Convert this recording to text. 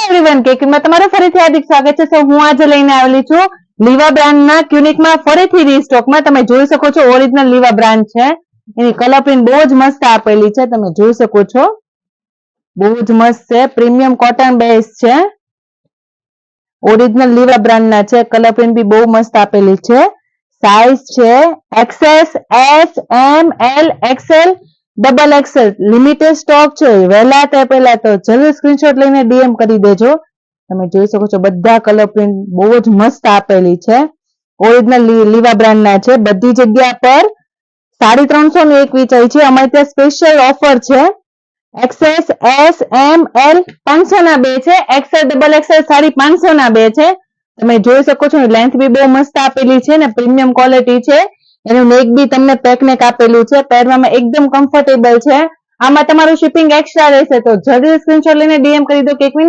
Everyone, કેકમાં તમારું ફરીથી હાર્દિક સ્વાગત છે. તો હું આજે લઈને આવેલી છું લીવા બ્રાન્ડના ક્યુનિકમાં ફરીથી રીસ્ટોકમાં. તમે જોઈ શકો છો ઓરિજિનલ લીવા બ્રાન્ડ છે. એની કલર પ્રિન્ટ બહુ જ મસ્ત આપેલી છે, તમે જોઈ શકો છો. બહુ જ મસ્ત છે, પ્રીમિયમ કોટન બેઝ છે, ઓરિજિનલ લીવા બ્રાન્ડના છે. કલર પ્રિન્ટ બી બહુ મસ્ત આપેલી છે. સાઈઝ છે XS, S, M, L, XL, double XL. Limited stock છે. વહેલા તે પહેલા તો જલ્દી સ્ક્રીનશોટ લઈને DM કરી દેજો. તમે જોઈ શકો છો બધા કલર પ્રિન્ટ બહુ જ મસ્ત આપેલી છે. ઓરિજિનલ લીવા બ્રાન્ડના છે. બધી જગ્યા પર 350 નું એક વેચાય છે. અમારે ત્યાં સ્પેશિયલ ઓફર છે. XS, S, M, L 500 ના બે છે. XL, ડબલ XL 550 ના બે છે. તમે જોઈ શકો છો લેન્થ બી બહુ મસ્ત આપેલી છે ને પ્રીમિયમ ક્વોલિટી છે. એનું નેક બી તમને પેક નેક આપેલું છે. પહેરવામાં એકદમ કમ્ફર્ટેબલ છે. આમાં તમારું શિપિંગ એક્સ્ટ્રા રહેશે. તો જલ્દી સ્ક્રીનશોટ લઈને DM કરી દો. કેક